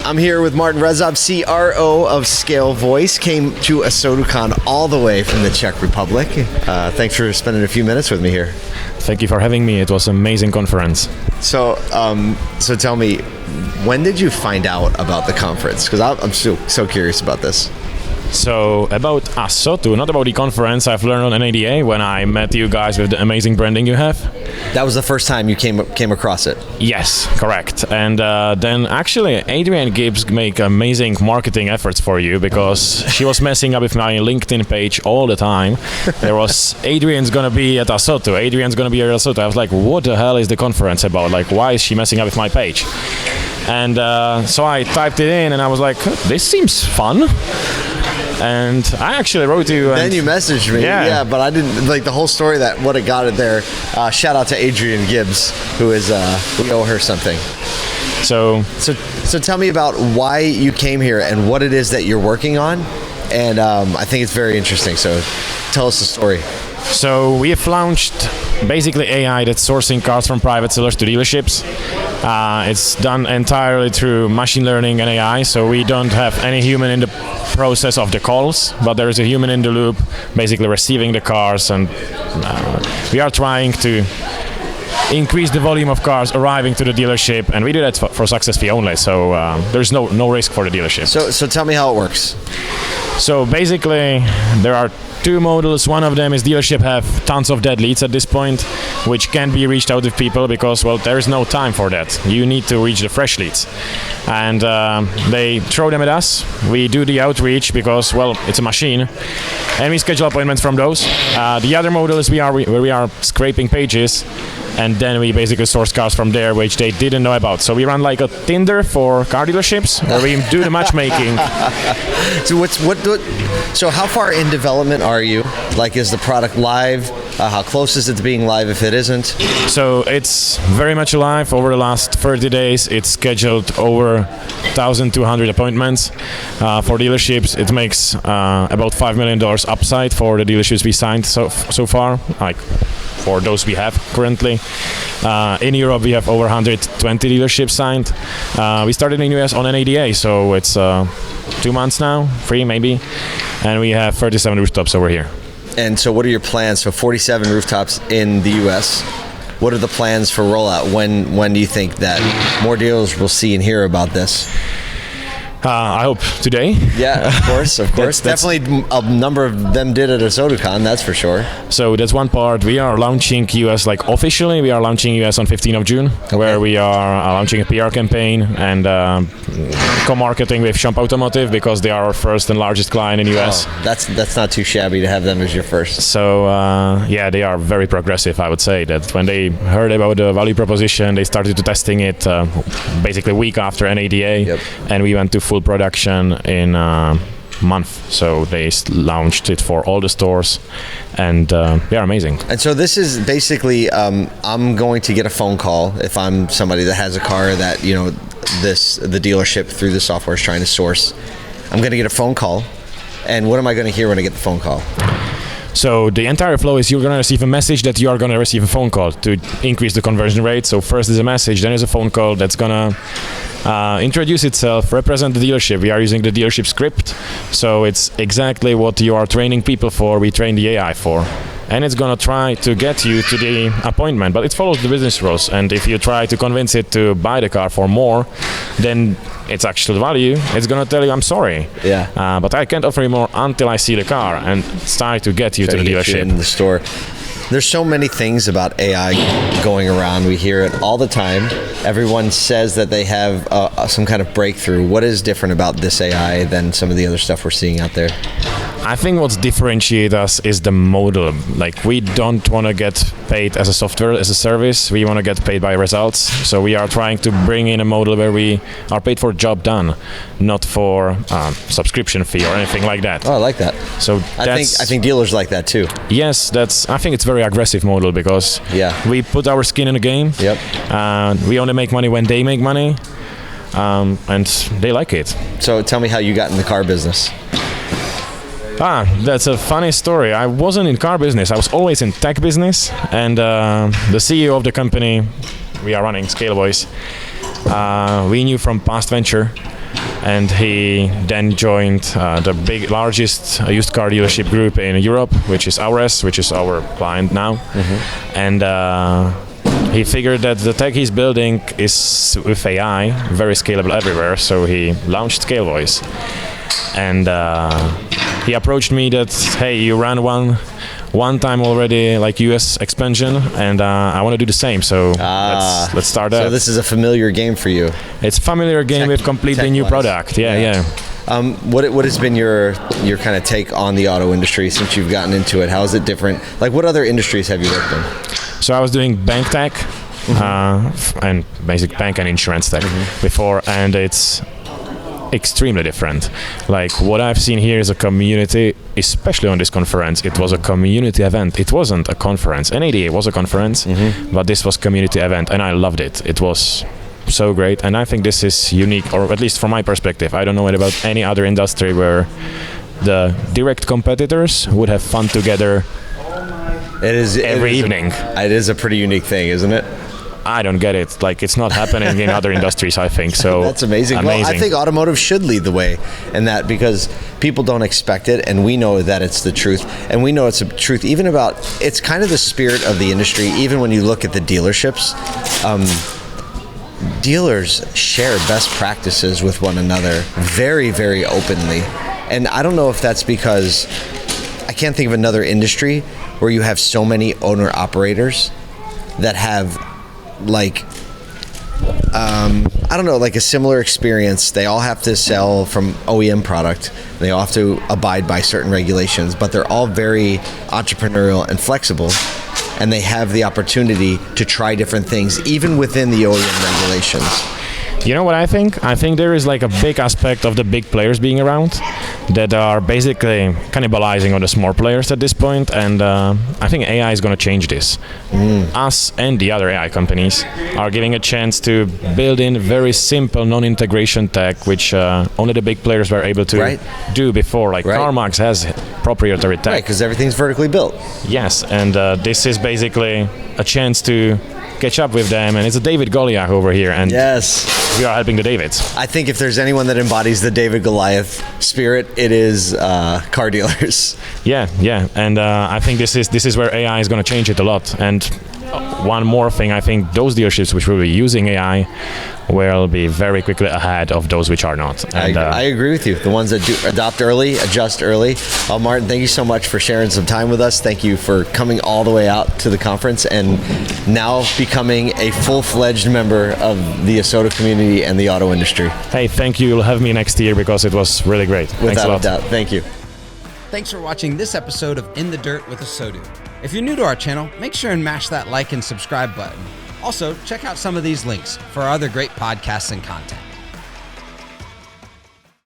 I'm here with Martin Rezab, CRO of Scale Voice. Came to ASOTU CON all the way from the Czech Republic. Thanks for spending a few minutes with me here. Thank you for having me. It was an amazing conference. So tell me, when did you find out about the conference? Because I'm so curious about this. So about ASOTU, not about the conference, I've learned on NADA when I met you guys with the amazing branding you have. That was the first time you came across it? Yes, correct. And then actually Adrian Gibbs make amazing marketing efforts for you because she was messing up with my LinkedIn page all the time. There was, Adrian's gonna be at ASOTU, Adrian's gonna be at ASOTU. I was like, what the hell is the conference about? Like, why is she messing up with my page? And so I typed it in and I was like, this seems fun. And I actually wrote to you. Then you messaged me. Yeah, but I didn't like the whole story. That what it got it there. Shout out to Adrian Gibbs, who is we owe her something. So tell me about why you came here and what it is that you're working on. And I think it's very interesting. So tell us the story. So we have launched basically AI that's sourcing cars from private sellers to dealerships. It's done entirely through machine learning and AI, so we don't have any human in the process of the calls, but there is a human in the loop basically receiving the cars, and we are trying to increase the volume of cars arriving to the dealership, and we do that for success fee only, so there's no risk for the dealership. So tell me how it works. So basically there are two models. One of them is dealership have tons of dead leads at this point, which can't be reached out with people because, well, there is no time for that. You need to reach the fresh leads. And they throw them at us. We do the outreach because, well, it's a machine. And we schedule appointments from those. The other model is where we are scraping pages, and then we basically source cars from there, which they didn't know about. So we run like a Tinder for car dealerships, where we do the matchmaking. So how far in development are you? Like, is the product live? How close is it to being live if it isn't? So it's very much alive. Over the last 30 days, it's scheduled over 1,200 appointments for dealerships. It makes about $5 million upside for the dealerships we signed so far, like for those we have currently. In Europe, we have over 120 dealerships signed. We started in the US on an ADA, so it's 2 months now, 3 maybe, and we have 37 rooftops over here. And so what are your plans? So 47 rooftops in the US. What are the plans for rollout? When do you think that more dealers will see and hear about this? I hope today. Yeah, of course. That's definitely a number of them did at ASOTU CON, that's for sure. So that's one part. We are launching US, like officially, we are launching US on 15th of June, where we are launching a PR campaign and co-marketing with Shop Automotive because they are our first and largest client in US. Oh, that's not too shabby to have them as your first. So yeah, they are very progressive, I would say. That when they heard about the value proposition, they started to testing it basically a week after NADA, and we went to full production in a month. So they launched it for all the stores, and they are amazing. And so this is basically, I'm going to get a phone call if I'm somebody that has a car that, you know, the dealership through the software is trying to source. I'm going to get a phone call, and what am I going to hear when I get the phone call? So the entire flow is you're going to receive a message that you are going to receive a phone call to increase the conversion rate. So first is a message, then is a phone call that's going to introduce itself, represent the dealership. We are using the dealership script, so it's exactly what you are training people for, we train the AI for. And it's going to try to get you to the appointment, but it follows the business rules. And if you try to convince it to buy the car for more, then it's actual value. It's going to tell you, I'm sorry, but I can't offer you more until I see the car, and try to get you to the dealership. In the store. There's so many things about AI going around. We hear it all the time. Everyone says that they have some kind of breakthrough. What is different about this AI than some of the other stuff we're seeing out there? I think what's differentiates us is the model. Like, we don't want to get paid as a software, as a service. We want to get paid by results. So we are trying to bring in a model where we are paid for job done, not for subscription fee or anything like that. Oh, I like that. So I think dealers like that too. Yes, I think it's very aggressive model because we put our skin in the game. We only make money when they make money, and they like it. So tell me how you got in the car business. That's a funny story. I wasn't in car business. I was always in tech business, and the CEO of the company we are running, Scale Voice, we knew from past venture, and he then joined the largest used car dealership group in Europe, which is ours, which is our client now. And he figured that the tech he's building is with AI very scalable everywhere, so he launched Scale Voice. And he approached me that, hey, you ran one time already, like US expansion, and I want to do the same. So let's start that. So this is a familiar game for you. It's a familiar game with completely new product. Yeah. What has been your kind of take on the auto industry since you've gotten into it? How is it different? Like, what other industries have you worked in? So I was doing bank tech and basic bank and insurance tech before, and it's extremely different. Like, what I've seen here is a community, especially on this conference. It was a community event. It wasn't a conference. NADA was a conference, but this was community event, and I loved it. It was so great, and I think this is unique, or at least from my perspective. I don't know about any other industry where the direct competitors would have fun together every evening. It is a pretty unique thing, isn't it? I don't get it. Like, it's not happening in other industries, I think. So that's amazing. Well, I think automotive should lead the way in that, because people don't expect it, and we know that it's the truth. And we know it's the truth even about, it's kind of the spirit of the industry. Even when you look at the dealerships, dealers share best practices with one another very, very openly. And I don't know if that's because I can't think of another industry where you have so many owner-operators that have, like, I don't know, like a similar experience. They all have to sell from OEM product. They all have to abide by certain regulations, but they're all very entrepreneurial and flexible, and they have the opportunity to try different things, even within the OEM regulations. You know what I think? I think there is like a big aspect of the big players being around that are basically cannibalizing on the small players at this point, and I think AI is going to change this. Us and the other AI companies are giving a chance to build in very simple non-integration tech, which only the big players were able to do before. Like CarMax has proprietary tech. Right, because everything's vertically built. Yes, and this is basically a chance to catch up with them, and it's a David Goliath over here, and we are helping the Davids. I think if there's anyone that embodies the David Goliath spirit, it is car dealers. Yeah, and I think this is where AI is going to change it a lot. And one more thing, I think those dealerships which will be using AI will be very quickly ahead of those which are not. And, I agree with you. The ones that do adopt early, adjust early. Martin, thank you so much for sharing some time with us. Thank you for coming all the way out to the conference and now becoming a full-fledged member of the ASOTU community and the auto industry. Hey, thank you. You'll have me next year because it was really great. Thanks a lot. Without a doubt. Thank you. Thanks for watching this episode of In the Dirt with ASOTU. If you're new to our channel, make sure and mash that like and subscribe button. Also, check out some of these links for our other great podcasts and content.